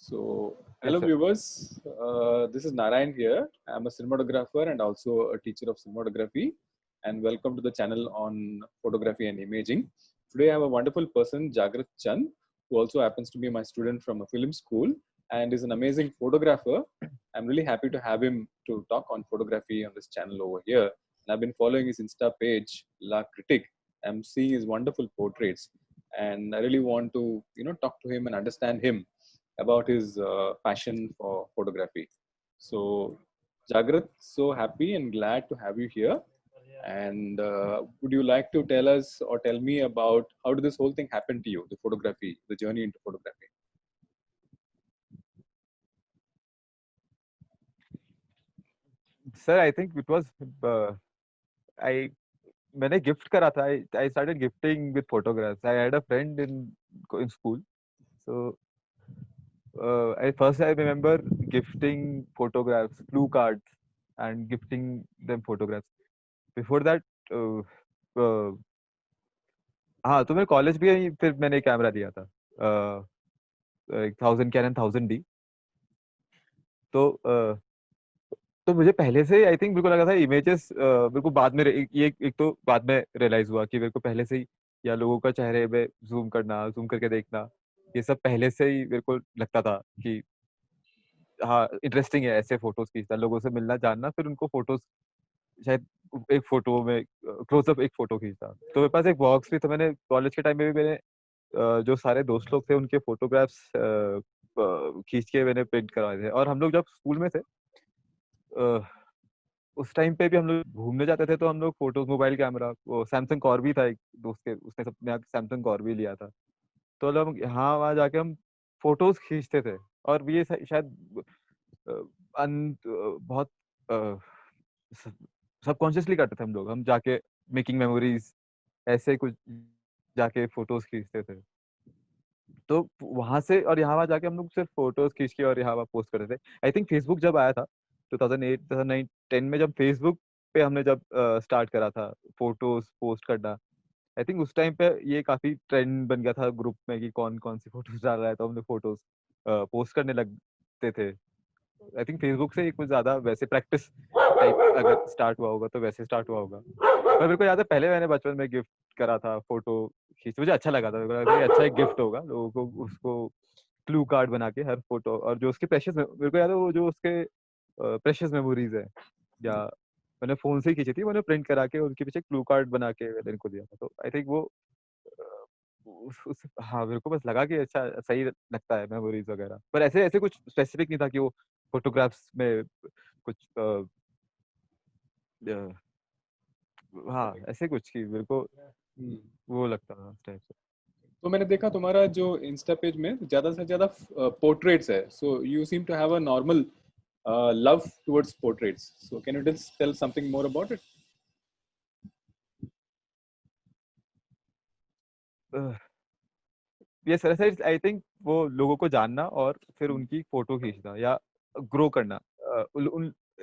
So, Yes, hello sir. viewers. This is Narayan here. I'm a cinematographer and also a teacher of cinematography. And welcome to the channel on photography and imaging. Today, I have a wonderful person, Jagrat Chand, who also happens to be my student from a film school and is an amazing photographer. I'm really happy to have him to talk on photography on this channel over here. And I've been following his Insta page, La Critique. I'm seeing his wonderful portraits, and I really want to, talk to him and understand him about his passion for photography. So, Jagrat, so happy and glad to have you here. And would you like to tell us or tell me about how did this whole thing happen to you, the photography, the journey into photography? Sir, I think it was uh, I मैंने gift करा था. I started gifting with photographs. I had a friend in school. So I remember gifting photographs, blue cards, and gifting them photographs. Before that, uh, uh, हाँ, तो मैं college भी फिर मैंने camera लिया था. एक 1000 कैनन 1000D. तो तो मुझे पहले से आई थिंक मेरे को लगा था इमेजेस मेरे को बाद में ये एक तो बाद में रियलाइज हुआ कि मेरे को पहले से ही या लोगों का चेहरे पे जूम करके देखना, ये सब पहले से ही मेरे को लगता था कि हाँ इंटरेस्टिंग है ऐसे फोटोज खींचना, लोगों से मिलना जानना, फिर उनको फोटोज शायद एक फोटो में क्लोजअप एक फोटो खींचना. तो मेरे पास एक बॉक्स भी था. मैंने कॉलेज के टाइम में भी मैंने जो सारे दोस्त लोग थे उनके फोटोग्राफ्स खींच के मैंने प्रिंट करवाए थे. और हम लोग जब स्कूल में थे उस टाइम पे भी हम लोग घूमने जाते थे तो हम लोग फोटोज मोबाइल कैमरा, वो सैमसंग कॉर्बी था एक दोस्त के, उसने अपने यहाँ सैमसंग कॉर्बी लिया था. तो हम यहाँ वहाँ जाके हम फोटोज खींचते थे. और ये शायद अ, बहुत सबकॉन्शियसली करते थे हम जाके मेकिंग मेमोरीज ऐसे कुछ जाके फोटोज खींचते थे. तो वहां से और यहाँ वहाँ जाके हम लोग सिर्फ फोटोज खींच के और यहाँ वहाँ पोस्ट करते थे. आई थिंक फेसबुक जब आया था 2008 2009 10 में, जब फेसबुक पे हमने जब स्टार्ट करा था फोटोज पोस्ट करना, आई थिंक उस टाइम पे ये काफी ट्रेंड बन गया था ग्रुप में कि कौन कौन सी फोटोज डाल रहा है, तो हमने फोटोज पोस्ट करने लगते थे. आई थिंक फेसबुक से कुछ ज्यादा वैसे प्रैक्टिस टाइप अगर स्टार्ट हुआ होगा तो वैसे स्टार्ट हुआ होगा. पर मेरे को याद है पहले मैंने बचपन में गिफ्ट करा था फोटो खींच, मुझे अच्छा लगा था. मेरे को लगा था ये अच्छा एक गिफ्ट होगा लोगों को, उसको क्लू कार्ड बना के हर फोटो, और जो उसके प्रेशियस, मेरे को याद है वो जो उसके प्रेशियस मेमोरीज है, या मैंने फोन से ही खींची थी, मैंने प्रिंट करा के उनके पीछे क्लू कार्ड बना के मैंने इनको दिया था. तो आई थिंक वो हाँ मेरे को बस लगा कि अच्छा सही लगता है मेमोरीज वगैरह. पर ऐसे ऐसे कुछ स्पेसिफिक नहीं था कि वो फोटोग्राफ्स में कुछ अ, हाँ ऐसे कुछ की मेरे को हम्म, वो लगता था उस टाइप से. तो मैंने देखा तुम्हारा जो इंस्टा पेज में ज्यादा से ज्यादा पोर्ट्रेट्स है. So you seem to have a normal love towards portraits. So can you tell something more about it? ये सर आई थिंक वो लोगों को जानना और फिर उनकी फोटो खींचना या ग्रो करना.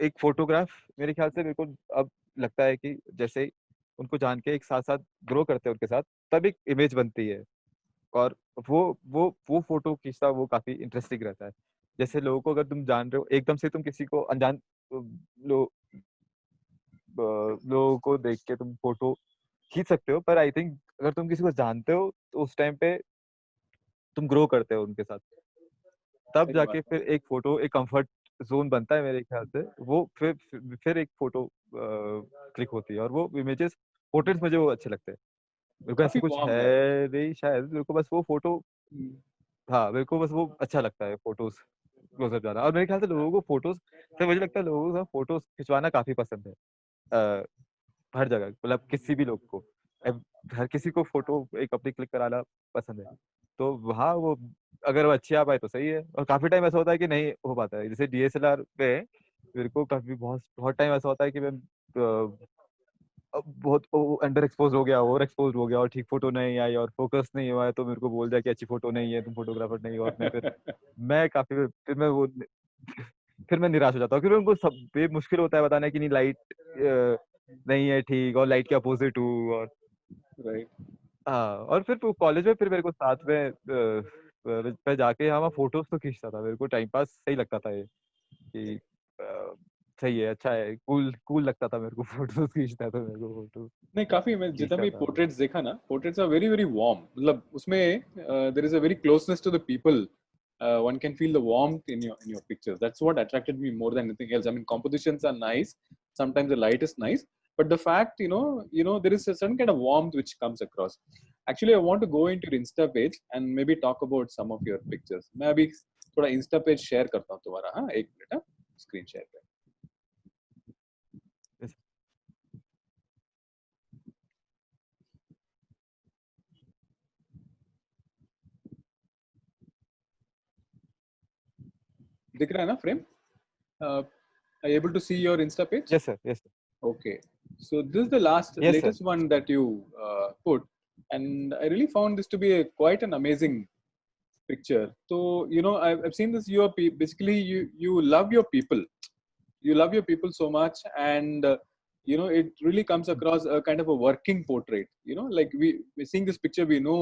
एक फोटोग्राफ मेरे ख्याल से मेरे को अब लगता है कि जैसे उनको जान के एक साथ साथ ग्रो करते हैं उनके साथ, तब एक इमेज बनती है. और वो फोटो खींचना वो काफी इंटरेस्टिंग रहता है. जैसे लोगों को अगर तुम जान रहे हो एकदम से, तुम किसी को अनजान लोगों को देख के तुम फोटो खींच सकते हो, पर आई थिंक अगर तुम किसी को जानते हो तो उस टाइम पे तुम ग्रो करते हो उनके साथ, तब सही बात जाके फिर एक फोटो एक कंफर्ट जोन बनता है मेरे ख्याल से. वो फिर एक फोटो क्लिक होती है और वो इमेजेस पोर्ट्रेट्स मुझे वो अच्छे लगते हैं. मेरे को ऐसे काफी कुछ वार्म है. है नहीं शायद, मेरे को बस वो फोटो, हम्म, हाँ मेरे को बस वो अच्छा लगता है फोटोज क्लोजअप जाना. और मेरे ख्याल से लोगों को फोटोज से, मुझे लगता है लोगों को फोटोज खिंचवाना काफी पसंद है. अ, हर जगह मतलब किसी भी लोग को, हर किसी को फोटो एक अपनी क्लिक कराना पसंद है. तो वहाँ वो अगर वो अच्छी आ पाए तो सही है. और काफी टाइम ऐसा होता है कि नहीं हो पाता है. जैसे डीएसएलआर पे मेरे को काफी बहुत बहुत टाइम ऐसा होता है कि मैं बहुत अंडर एक्सपोज हो गया, ओवर एक्सपोज हो गया और ठीक फोटो नहीं आई और फोकस नहीं हुआ है, तो मेरे को बोल दिया कि अच्छी फोटो नहीं है, तुम फोटोग्राफर नहीं हो. और मैं काफी फिर मैं वो फिर मैं निराश हो जाता हूँ, क्योंकि उनको सब ये मुश्किल होता है बताना कि नहीं लाइट नहीं है ठीक, और लाइट के अपोजिट हूँ. और राइट. हाँ, और फिर कॉलेज में फिर मेरे को साथ में मैं जाके यहाँ फोटोज तो खींचता था, मेरे को टाइम पास सही लगता था ये कि सही है, अच्छा है, कूल कूल लगता था मेरे को फोटोज खींचता था, मेरे को फोटो नहीं, काफी मैं जितना खींचता भी था। पोर्ट्रेट्स देखा ना, portraits are very very warm, मतलब उसमें there is a very closeness to the people. One can feel the warmth in your pictures. That's what attracted me more than anything else. I mean, compositions are nice, sometimes the light is nice, but the fact, there is a certain kind of warmth which comes across. Actually, I want to go into your Insta page and maybe talk about some of your pictures. मैं अभी थोड़ा Insta page share करता हूँ तुम्हारा, हाँ, एक minute, हाँ, screen share पे. Yes, दिख रहा है ना frame? Are you able to see your Insta page? yes sir, yes sir. Okay, so this is the Yes sir. latest one that you put, and I really found this to be quite an amazing picture. So I've seen this. Basically you love your people. You love your people so much, and it really comes across a kind of a working portrait. Like we're seeing this picture, we know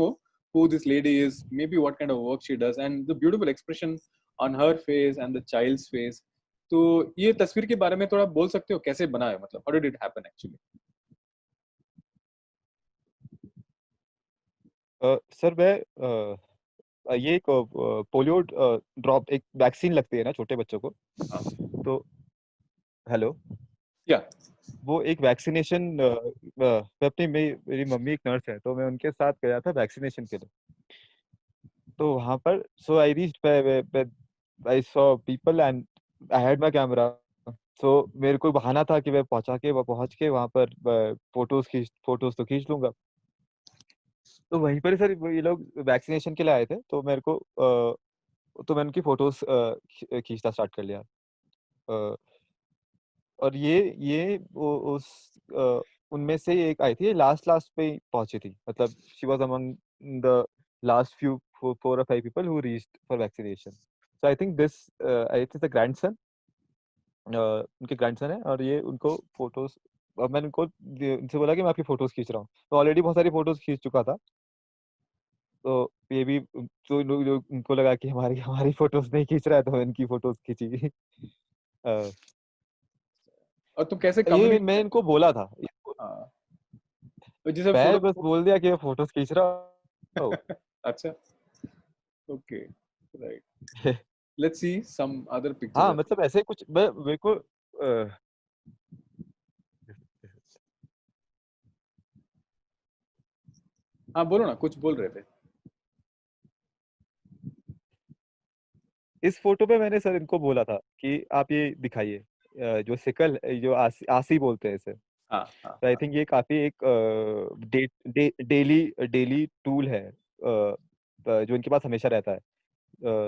who this lady is, maybe what kind of work she does, and the beautiful expression on her face and the child's face. तो ये तस्वीर के बारे में थोड़ा बोल सकते हो, कैसे बना है, मतलब how did it happen actually? Sir मैं ये एक पोलियो ड्रॉप, एक वैक्सीन लगती है ना छोटे बच्चों को, हाँ, तो हेलो, या वो एक वैक्सीनेशन, मैं अपनी मेरी मम्मी एक नर्स है, तो मैं उनके साथ गया था वैक्सीनेशन के लिए। तो वहां पर so I reached, I saw people and I had my camera. So मेरे को बहाना था कि मैं पहुंच के वहां पर फोटोज तो खींच लूंगा। तो वहीं पर ही सर ये लोग वैक्सीनेशन के लिए आए थे, तो मेरे को तो मैंने उनकी फोटोज खींचना स्टार्ट कर लिया। अ, और ये उनमें से एक आई थी, लास्ट लास्ट पे ही पहुंची थी, मतलब she was among the last few 4 or 5 people who reached for vaccination. So I think it is the grandson, उनके ग्रैंडसन है, और ये उनको फोटोज, अब मैंने उनसे बोला कि मैं आपकी फोटोज खींच रहा हूँ, तो ऑलरेडी बहुत सारी फोटोज खींच चुका था। तो ये भी जो लोग उनको लगा कि हमारी हमारी फोटोज नहीं खींच रहा है, तो इनकी फोटोज खींची। अ, और तुम कैसे ये कम्युनिकेट मैं करते इनको हो? बोला था, हाँ, तो जैसे मैं बस फोटो. बोल दिया कि मैं फोटोज खींच रहा हूँ। अच्छा, okay, right. Let's see some other हाँ, पिक्चर्स. मतलब ऐसे कुछ मेरे को हाँ, बोलो ना, कुछ बोल रहे थे. इस फोटो पे मैंने सर इनको बोला था कि आप ये दिखाइए, जो सिकल, जो आसी बोलते हैं इसे। हाँ, हाँ, तो आई हाँ. थिंक ये काफी एक डेली डेली टूल है, जो इनके पास हमेशा रहता है।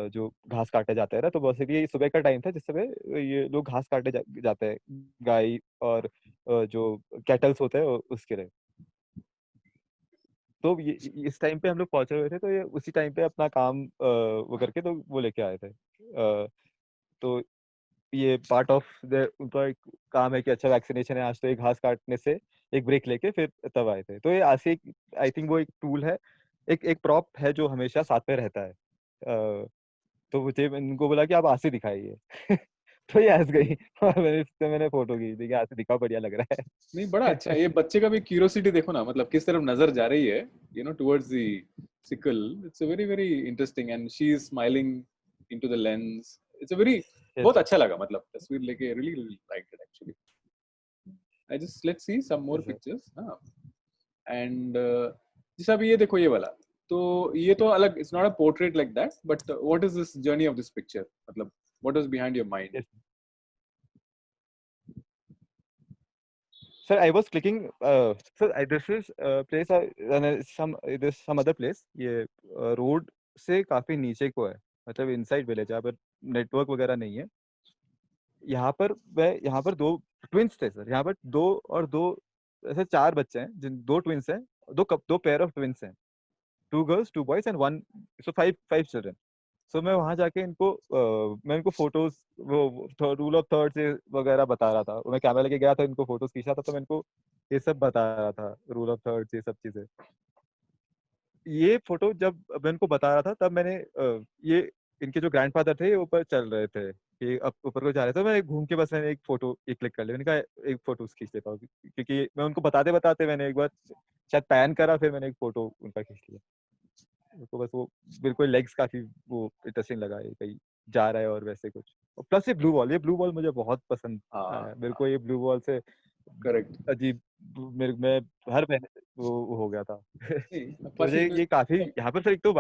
जो घास काटे जाते हैं ना, तो बेसिकली ये सुबह का टाइम था जिस समय ये लोग घास काटे जाते हैं, गाय और जो कैटल्स होते हैं उसके लिए। तो इस टाइम पे हम लोग पहुंचे हुए थे, तो ये उसी टाइम पे अपना काम वो करके तो वो लेके आए थे। तो ये पार्ट ऑफ द उनका एक काम है कि अच्छा वैक्सीनेशन है आज, तो ये घास काटने से एक ब्रेक लेके फिर तब आए थे। तो ये ऐसे आई थिंक वो एक टूल है, एक एक प्रॉप है जो हमेशा साथ में रहता है। तो मुझे इनको बोला कि आप आंखें दिखाइए। तो ये हंस गई और मैंने फोटो खींच दी कि आंखें दिखा, बढ़िया लग रहा नहीं, बड़ा अच्छा है। है, ये बच्चे का भी क्यूरियोसिटी देखो ना, मतलब किस तरफ नजर जा रही है, towards the sickle. It's a very very interesting, and she is smiling into the lens. It's a very, Yes, बहुत अच्छा लगा, मतलब तस्वीर लेके really really like it actually. I just let's see some more yes sir. Pictures. हाँ, and जैसे अभी ये देखो ये वाला, तो ये तो अलग, it's not a portrait like that, but what is this journey of this picture, मतलब what is behind your mind? Yes. Sir, I was clicking. This is place. This some other place. ये road से काफी नीचे को है, मतलब inside village, जहाँ पर नेटवर्क वगैरह नहीं है। यहाँ पर दो ट्विंस थे सर, यहाँ पर दो ऐसे 4 बच्चे हैं, जिन 2 ट्विंस हैं, दो पेयर ऑफ ट्विंस हैं, 2 girls 2 boys and one, so five five children. So मैं वहां जाके मैं इनको फोटोज, वो रूल ऑफ थर्ड से वगैरह बता रहा था। मैं कैमरा लेके गया था, इनको फोटोज खींचा था, तो मैं इनको ये सब बता रहा था, रूल ऑफ थर्ड ये सब चीजें। ये फोटो जब मैं इनको बता रहा था तब मैंने ये इनके जो ग्रैंडफादर थे ये ऊपर चल रहे थे कि अब ऊपर को जा रहे थे, मैं घूम के बस मैंने एक फोटो एक क्लिक कर लिया, मैंने कहा एक फोटो खींच लेता हूँ, क्योंकि मैं उनको बताते बताते मैंने एक बार शायद पैन करा, फिर मैंने एक फोटो उनका खींच लिया। तो बस वो बिल्कुल लेग्स काफी वो इंटरेस्टिंग लगा, ये कहीं जा रहा है और वैसे कुछ। और प्लस ये ब्लू बॉल मुझे बहुत पसंद आया, मेरे को ये ब्लू बॉल से करेक्ट। अजीब मेरे मैं हर महीने वो हो गया था तो मुझे फर्स्ट ये काफी यहाँ पर सर एक तो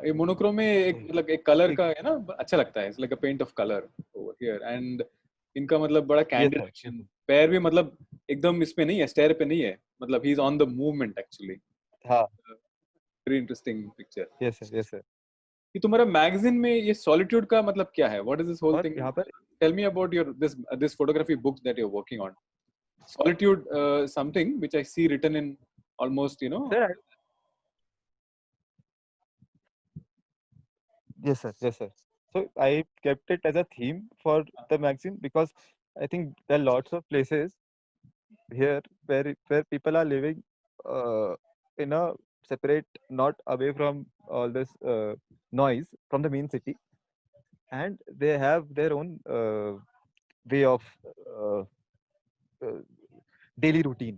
ये मोनोक्रोम में एक मतलब एक कलर एक का है ना, अच्छा लगता है, it's like a paint of colour over here. And इनका मतलब बड़ा ये कैंडिड सर एक्शन, पैर भी मतलब एकदम इसमें नहीं है, स्टेयर पे नहीं है, मतलब he is on the movement actually. हाँ वेरी इंटरेस्टिंग पिक्चर। ये सर कि तुम्हारा मैगजीन में ये सॉलिट्यूड का मतलब क्या है? व्हाट इज दिस होल और थिंग? यहाँ पर tell me about your this photography books that you are working on. Solitude, something which I see written in almost, you know. Sir yes sir, so I kept it as a theme for the magazine because I think there are lots of places here where people are living in a separate, not away from all this noise from the main city, and they have their own way of uh, uh, daily routine,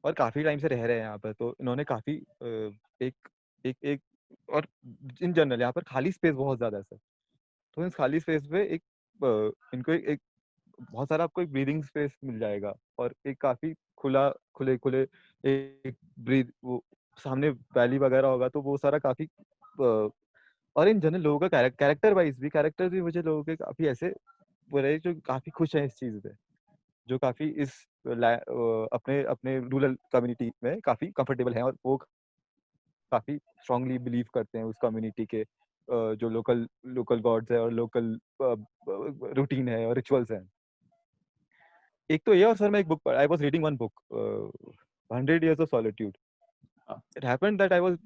और काफी time से रह रहे हैं यहाँ पर, तो इन्होंने काफी एक एक और इन जनरल यहाँ पर खाली स्पेस बहुत ज्यादा है सर, तो इस खाली स्पेस पे इनको एक बहुत सारा आपको एक ब्रीदिंग स्पेस मिल जाएगा, और एक काफी खुले खुले एक ब्रीद वो सामने वैली वगैरह होगा, तो वो सारा काफी और इन जनरल लोगों का कैरेक्टर भी मुझे लोगों के काफी ऐसे वो रहे जो काफी खुश हैं इस चीज पे, जो काफी इस अपने अपने रूरल कम्युनिटी में काफी कंफर्टेबल हैं, और वो काफी स्ट्रांगली बिलीव करते हैं उस कम्युनिटी के जो लोकल लोकल गॉड्स है और लोकल रूटीन है और रिचुअल्स हैं। एक तो ये, और सर मैं एक book I was reading one book 100 Years of Solitude. It happened that I was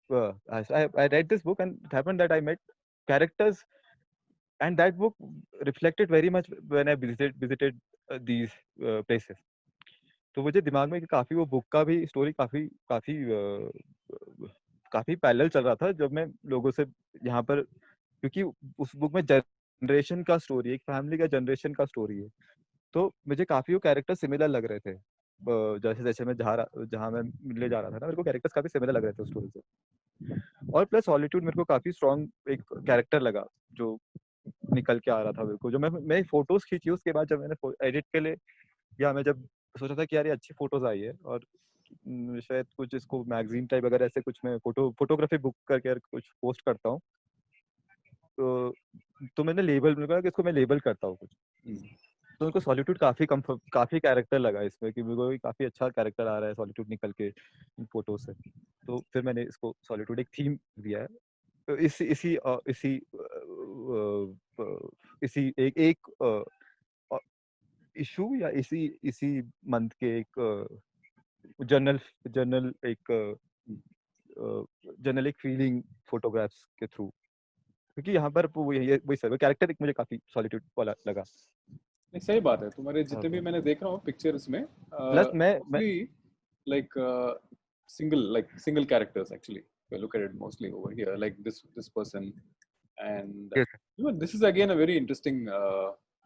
I read this book, and it happened that I met characters, and that book reflected very much when I visited these places. तो मुझे दिमाग में काफी वो book का भी story काफी काफी काफी पैरेलल चल रहा था जब मैं लोगों से यहाँ पर, क्योंकि उस बुक में जनरेशन का स्टोरी, एक फैमिली का जनरेशन का स्टोरी है, तो मुझे काफी वो कैरेक्टर सिमिलर लग रहे थे। जैसे जैसे मैं जहाँ मैं मिलने जा रहा था ना, मेरे को कैरेक्टर्स काफी सिमिलर लग रहे थे उस स्टोरी से, और प्लस सॉलिट्यूड मेरे को काफी स्ट्रॉन्ग एक कैरेक्टर लगा जो निकल के आ रहा था मेरे को, जो मैं फोटोज खींची उसके बाद जब मैंने एडिट के लिए, या मैं जब सोचा था कि यार ये अच्छी फोटोज आई है, और शायद कुछ इसको मैगजीन टाइप वगैरह ऐसे कुछ मैं फोटोग्राफी बुक करके कुछ पोस्ट करता हूँ, तो मैंने मेरे को लगा कि इसको मैं लेबल करता हूँ कुछ, तो उनको सॉलिट्यूड काफी कैरेक्टर लगा इसमें, कि मेरे को काफी अच्छा कैरेक्टर आ रहा है सॉलिट्यूड निकल के इन फोटो से, तो फिर मैंने इसको सॉलिट्यूड एक थीम दिया है। तो इसी एक इशू या इसी मंथ के एक जर्नल जर्नल एक जर्नल एक फीलिंग फोटोग्राफ्स के थ्रू, क्योंकि यहाँ पर वही सर कैरेक्टर एक मुझे काफी सॉलिट्यूड वाला लगा। नहीं, सही बात है, तुम्हारे जितने भी मैंने देख रहा हूँ पिक्चर्स में प्लस मैं mostly like single characters actually. If you look at it mostly over here, like this person, and yes, you know, this is again a very interesting.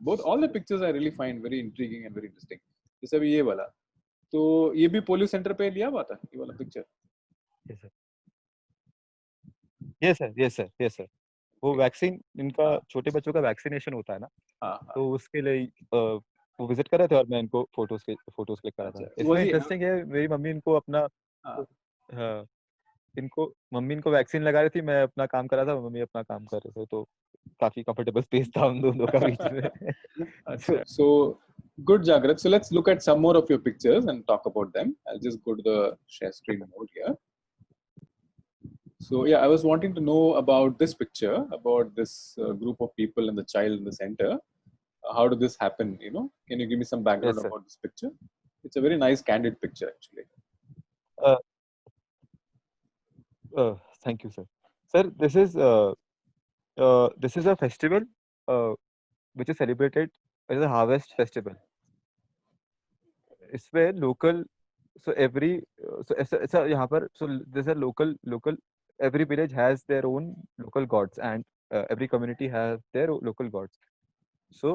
Both all the pictures I really find very intriguing and very interesting. जैसे अभी ये वाला, तो ये भी polio centre पे लिया हुआ था ये वाला पिक्चर। यस सर वो वैक्सीन इनका हाँ छोटे बच्चों का वैक्सीनेशन होता है ना, हाँ हाँ। तो उसके लिए वो विजिट कर रहे थे और मैं इनको फोटोज क्लिक करा था। अच्छा, इसमें इंटरेस्टिंग है, मेरी मम्मी इनको अपना हाँ हाँ मम्मी इनको वैक्सीन लगा रही थी, मैं अपना काम कर रहा था, मम्मी अपना काम कर रहे थे, तो काफी कंफर्टेबल स्पेस था उन दोनों का बीच में अच्छा, so good, Jagrat. So let's look at some more of your pictures and talk about them. I'll just go to the share screen mode here. So yeah, I was wanting to know about this picture, about this group of people and the child in the center. How did this happen? You know, can you give me some background yes sir about this picture? It's a very nice, candid picture, actually. uh, thank you sir this is a festival uh, which is celebrated as a harvest festival. इसमें local so every so ऐसा यहाँ पर so there's a local every village has their own local gods and every community has their local gods. So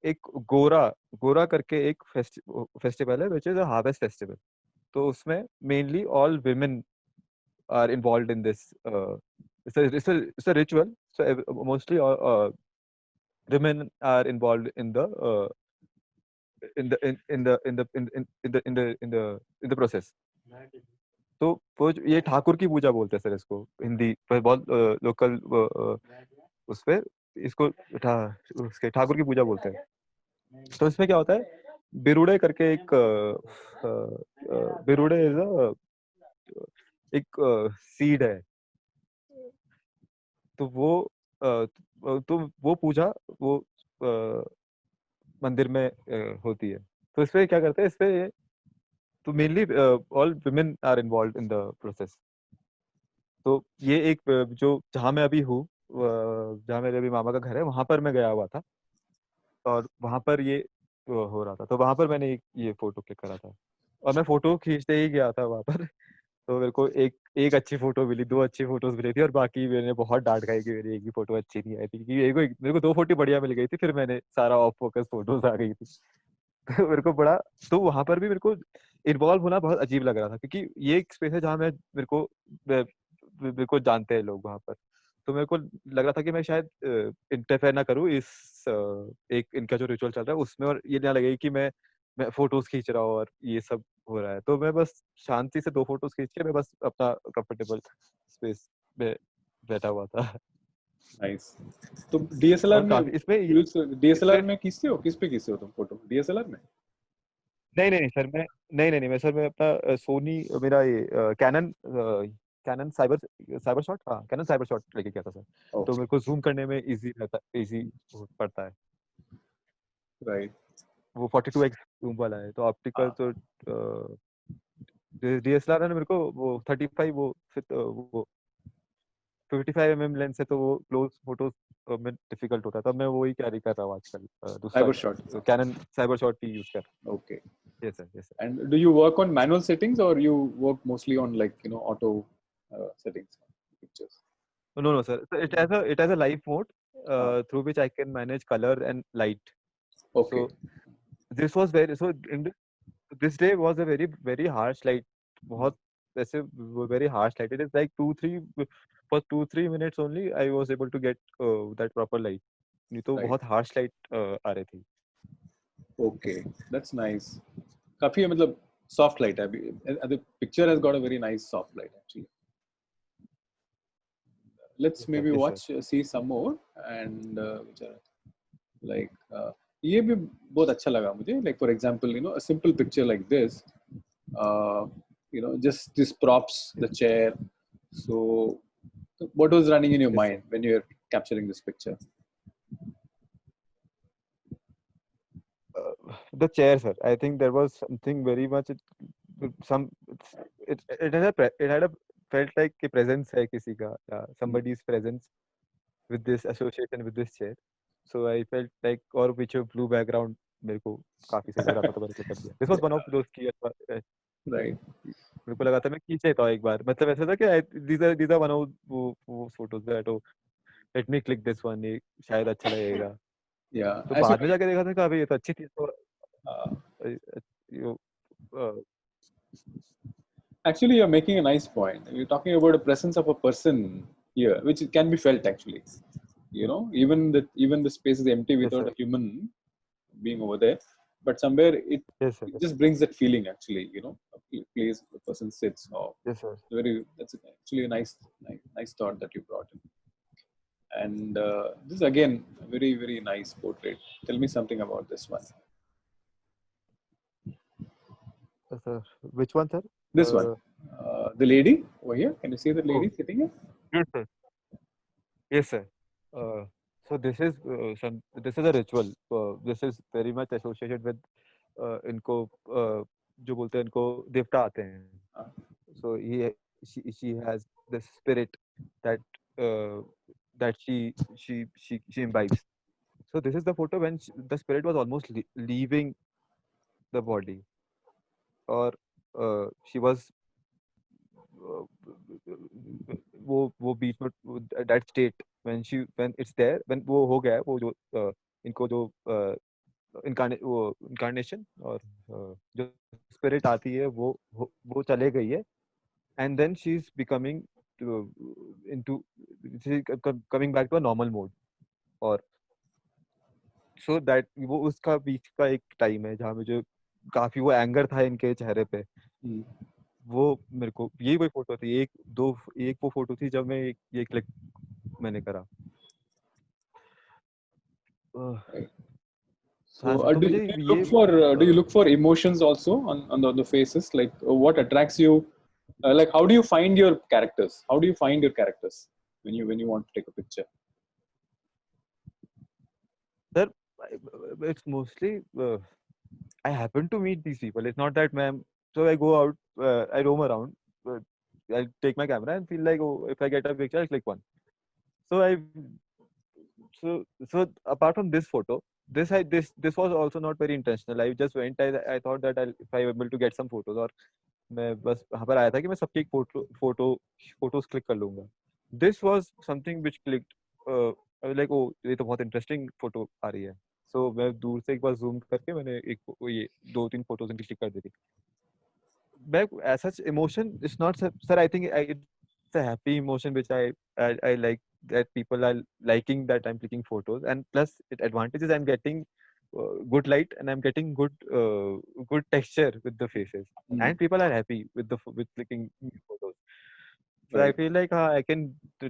एक गोरा करके एक festival है which is a harvest festival. तो उसमें mainly all women are involved in this. It's a ritual. So mostly women are involved in the process. तो वो ये ठाकुर की पूजा बोलते हैं सर इसको हिंदी पर बहुत लोकल उस पे इसको उसके ठाकुर की पूजा बोलते हैं. तो इसमें क्या होता है बिरुड़े करके एक बिरुड़े एक सीड है. तो वो पूजा वो मंदिर में होती है. तो इसपे क्या करते हैं इसपे तो mainly all women are involve in the process. तो ये एक जो जहाँ मैं अभी हूँ जहाँ मेरे अभी मामा का घर है वहां पर मैं गया हुआ था और वहां पर ये हो रहा था. तो वहां पर मैंने ये फोटो क्लिक करा था और मैं फोटो खींचते ही गया था वहां पर. तो मेरे को एक अच्छी फोटो मिली, दो अच्छी फोटोज मिली थी और बाकी मैंने बहुत डांट खाई कि मेरी एक भी फोटो अच्छी नहीं आई थी. क्योंकि मेरे को दो फोटो बढ़िया मिल गई थी फिर मैंने सारा ऑफ फोकस फोटोज आ गई थी. तो मेरे को बड़ा तो वहां पर भी मेरे को इन्वॉल्व होना बहुत अजीब लग रहा था क्योंकि ये एक स्पेस है जहाँ मेरे को जानते हैं लोग वहां पर. तो मेरे को लग रहा था कि मैं शायद इंटरफेयर ना करूँ इस एक इनका जो रिचुअल चल रहा है उसमें और ये ना लगे कि मैं फोटोज खींच रहा हूँ और ये सब हो रहा है. तो मैं बस शांति से दो फोटोज खींच के मैं बस अपना कंफर्टेबल स्पेस में बैठा हुआ था. नाइस. तो डीएसएलआर और में काफी इसमें डीएसएलआर इसमें में खींचते हो, किस पे खींचते हो तुम फोटो डीएसएलआर में? नहीं सर मैं नहीं मैं सर मैं अपना सोनी मेरा ये कैनन कैनन साइबर शॉट. हाँ कैनन साइबर शॉट लेके गया था सर. तो मेरे को जूम करने में इजी पड़ता है. राइट. वो 42x जूम वाला है. तो ऑप्टिकल तो डीएसएलआर ने मेरे को वो 35 वो 55 mm लेंस है तो वो क्लोज फोटोज में डिफिकल्ट होता है. तब मैं वही कैरी कर रहा हूँ आजकल दूसरा cyber shot. Canon cyber shot ही यूज कर रहा हूँ. Okay. Yes sir. And do you work on manual settings or you work mostly on auto settings pictures? No, sir. So it has a live mode through which I can manage color and light. Okay. So this was this day was a very harsh light. बहुत ऐसे very harsh light. It is like for 2-3 minutes only I was able to get that proper light. नहीं तो Right. बहुत harsh light आ रही थी. Okay, that's nice. काफी मतलब soft light है. The picture has got a very nice soft light actually. Let's maybe Yes, watch see some more and which are like ये भी बहुत अच्छा लगा मुझे. Like for example, a simple picture like this, just these props, the chair. So what was running in your Yes, mind when you were capturing this picture? The chair, sir. I think there was something very much it had a felt like a presence है किसी का somebody's presence with this association with this chair. So I felt like और पीछे blue background मेरे को काफी सही लग रहा था तो मैंने कर दिया. This was one of those की Right. मेरे को लगा था मैं खींच लेता हूँ एक बार. मतलब ऐसा था कि these are one of वो photos that let me click this one. ये शायद अच्छा लगेगा. Yeah. तो बाद में जाके देखा था कि अभी ये तो अच्छी थी. तो actually, you're making a nice point. You're talking about the presence of a person here, which can be felt actually. Even the space is empty without a human being over there, but somewhere it just brings that feeling actually. A place the person sits. Or yes, sir. that's actually a nice thought that you brought in. And this is again a very very nice portrait. Tell me something about this one. Sir. Which one, sir? This one. The lady over here. Can you see the lady sitting here? Yes, sir. Yes, sir. So this is a ritual. This is very much associated with इनको जो बोलते हैं इनको देवता आते हैं. So she has the spirit that that she imbibes. So this is the photo when the spirit was almost leaving the body. और she was वो बीच में that state when it's there, when वो हो गया है, वो जो इनको जो इनकारनेशन और जो स्पिरिट आती है वो चले गई है, and then she is becoming into coming back to a normal mode. और सो दैट वो उसका बीच का एक टाइम है जहाँ मुझे काफी वो एंगर था इनके चेहरे पे। वो मेरे को यही वही फोटो थी, एक वो फोटो थी जब मैं ये क्लिक मैंने करा। हाँ So, सर, तो do, मुझे do you ये look for do you look for emotions also on the faces? Like, what attracts you? Like, how do you find your characters? How do you find your characters when you want to take a picture? Sir, it's mostly I happen to meet these people. It's not that, ma'am. So I go out, I roam around. Uh, I take my camera and feel like, oh, if I get a picture, I click one. So I, so apart from this photo, this was also not very intentional. I just went. I thought that if I able to get some photos, और मैं बस वहाँ पर आया था कि मैं सबकी एक फोटोज क्लिक कर लूंगा. This was something which clicked. I was like, oh, ये तो बहुत इंटरेस्टिंग फोटो आ रही है. So मैं दूर से एक बार जूम करके मैंने ये 2-3 फोटोज इनकी क्लिक कर दी थी. As such emotion, it's not, sir. I think it's a happy emotion which I like, that people are liking that I'm clicking photos, and plus it advantages I'm getting good light, and I'm getting good texture with the faces, and people are happy with clicking photos. So I Right. feel like I can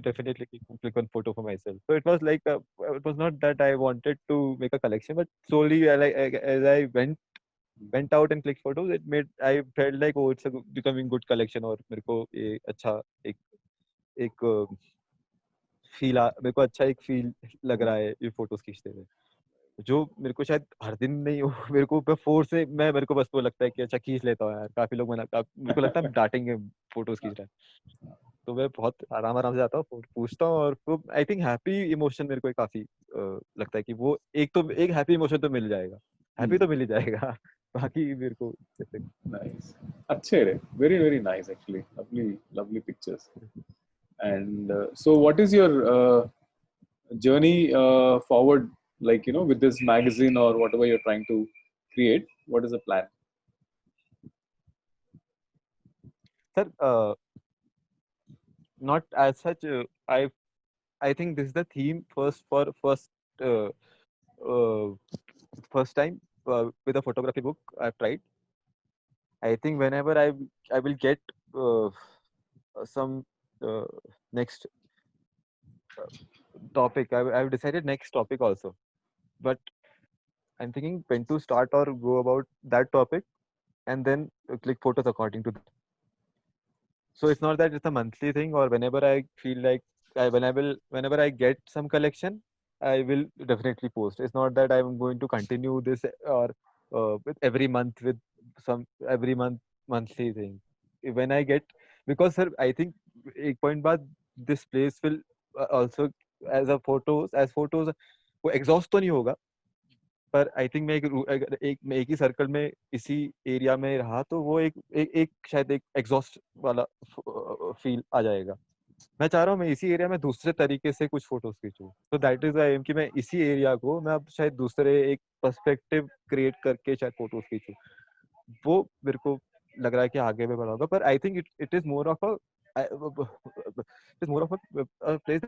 definitely click one photo for myself. So it was like it was not that I wanted to make a collection, but slowly as I went out and clicked photos, I felt like, oh, it's a becoming good collection, और मेरे को ये अच्छा एक एक मेरे को अच्छा एक फील लग रहा है ये फोटोज खींचते हुए, जो मेरे को शायद हर दिन नहीं हो. मेरे को मेरे को बस वो लगता है कि अच्छा खींच लेता हूँ यार. काफी लोग मेरे को लगता है डांटेंगे फोटोज खींच रहा है, तो मैं बहुत आराम आराम से जाता हूँ, पूछता हूँ, और वो आई थिंक हैप्पी इमोशन मेरे को काफी लगता है कि वो एक हैप्पी इमोशन तो मिल जाएगा, हैप्पी तो मिल ही जाएगा. बाकी मेरे को जैसे Nice. Achhe, very very nice actually. Lovely lovely pictures. And so, what is your journey forward? Like, with this magazine or whatever you're trying to create. What is the plan? Sir, not as such. I think this is the theme uh, uh, first time with a photography book I've tried. I think whenever I will get some uh, next topic, I've decided next topic also, but I'm thinking when to start or go about that topic, and then click photos according to that. So it's not that it's a monthly thing, or whenever I feel like whenever I get some collection, I will definitely post. It's not that I'm going to continue this, or with every month with some every month monthly thing. When I get, because sir, I think एक point बाद this place will also as photos वो exhaust तो नहीं होगा, पर I think मैं एक ही circle में इसी एरिया में रहा तो वो एक शायद एक एग्जॉस्ट वाला फील आ जाएगा. मैं चाह रहा हूँ मैं इसी एरिया में दूसरे तरीके से कुछ फोटोज खींचूं, तो दैट इज आई एम कि मैं इसी एरिया को मैं अब शायद दूसरे एक पर्सपेक्टिव क्रिएट करके शायद फोटोज खींचूं. वो मेरे को लग रहा है कि आगे में बढ़ाऊंगा, पर I think it is more of a place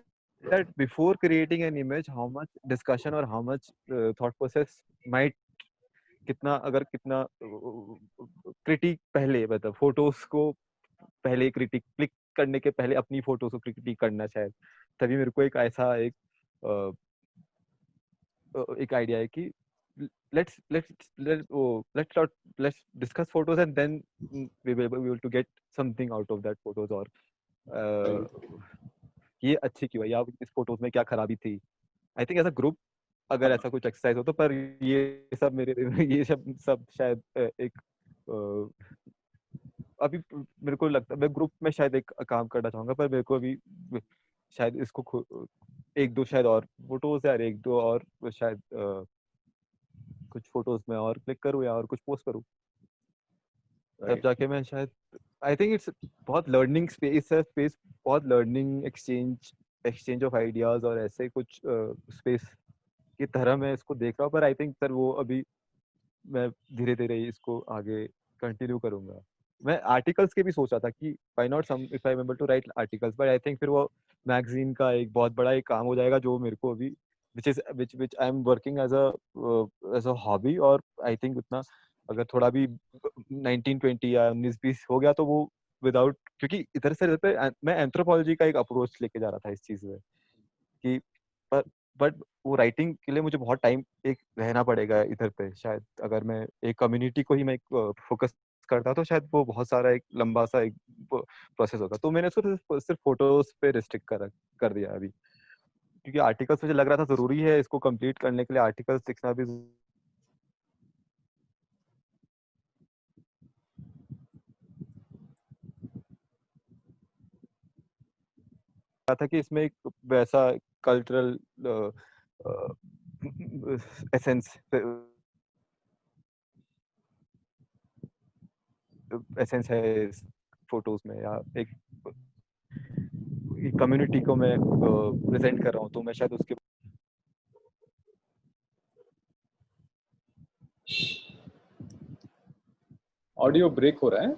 that before creating an image, how much discussion or how much thought process might कितना क्रिटिक पहले, मतलब फोटोज को पहले क्रिटिक क्लिक करने के पहले अपनी फोटोज को क्रिटिक करना, शायद तभी मेरे को एक ऐसा एक आइडिया है कि let's let's let oh, let's discuss photos, and then we will be able to get something out of that photos, और Right. ये अच्छी क्यों है या इस फोटोज में क्या खराबी थी. I think as a group अगर ऐसा कुछ एक्सरसाइज हो तो, पर ये सब मेरे ये सब शायद एक अभी मेरे को लगता है मैं ग्रुप में शायद एक काम करना चाहूंगा, पर मेरे को अभी शायद इसको एक दो शायद और फोटोज यार, एक दो और शायद कुछ फोटोज में और क्लिक करूँ या और कुछ पोस्ट करूँ. तब Right. जाके मैं शायद आई थिंक इट्स बहुत लर्निंग स्पेस है, स्पेस बहुत लर्निंग एक्सचेंज ऑफ आइडियाज और ऐसे कुछ स्पेस की तरह मैं इसको देख रहा हूँ, पर आई थिंक सर वो अभी मैं धीरे धीरे इसको आगे कंटिन्यू करूंगा। मैं आर्टिकल्स के भी सोच रहा था कि why not some if I am able to write articles, but I think फिर वो मैगजीन का एक बहुत बड़ा एक काम हो जाएगा जो मेरे को अभी which I am working as a hobby, और आई थिंक उतना अगर थोड़ा भी 1920 या 1920 हो गया तो वो विदाउट, क्योंकि इधर से इधर पे मैं एंथ्रोपोलॉजी का एक अप्रोच लेके जा रहा था इस चीज में कि पर बट वो राइटिंग के लिए मुझे बहुत टाइम एक रहना पड़ेगा इधर पे। शायद अगर मैं एक कम्युनिटी को ही मैं फोकस करता तो शायद वो बहुत सारा एक लंबा सा एक प्रोसेस होता, तो मैंने उसको सिर्फ फोटोज पे रिस्ट्रिक्ट कर दिया अभी, क्योंकि आर्टिकल्स मुझे लग रहा था जरूरी है इसको कंप्लीट करने के लिए, आर्टिकल्स लिखना भी था कि इसमें एक वैसा कल्चरल एसेंस एसेंस है इस फोटोज में, या एक कम्युनिटी को मैं प्रेजेंट कर रहा हूँ, तो मैं शायद उसके Audio break हो रहा है.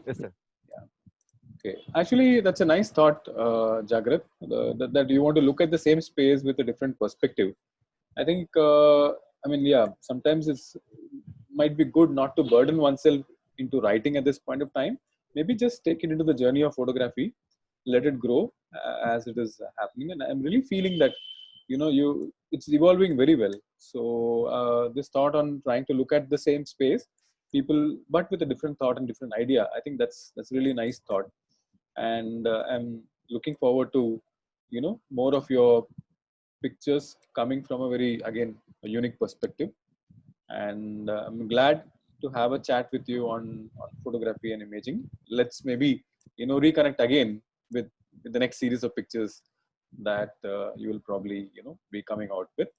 yes, sir. Okay. Actually, that's a nice thought, Jagrat, that you want to look at the same space with a different perspective. I think, I mean, yeah, sometimes it's might be good not to burden oneself into writing at this point of time. Maybe just take it into the journey of photography, let it grow as it is happening. And I'm really feeling that, it's evolving very well. So this thought on trying to look at the same space, people, but with a different thought and different idea, I think that's really nice thought. And I'm looking forward to, more of your pictures coming from a very, again, a unique perspective. And I'm glad to have a chat with you on photography and imaging. Let's maybe, reconnect again with the next series of pictures that you will probably, be coming out with.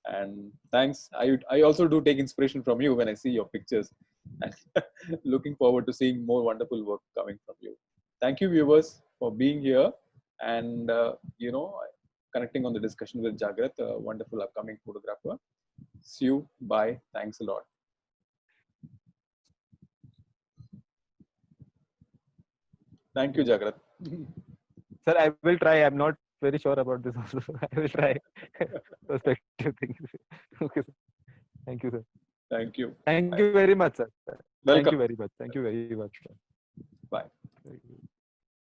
And thanks. I also do take inspiration from you when I see your pictures, and looking forward to seeing more wonderful work coming from you. Thank you, viewers, for being here and connecting on the discussion with Jagrat, a wonderful upcoming photographer. See you. Bye. Thanks a lot. Thank you, Jagrat. Sir, I will try. I'm not very sure about this also. I will try perspective things. Okay, sir. Thank you, sir. Thank you. Thank Bye. you very much, sir. Thank Welcome. you very much. Thank you very much, sir.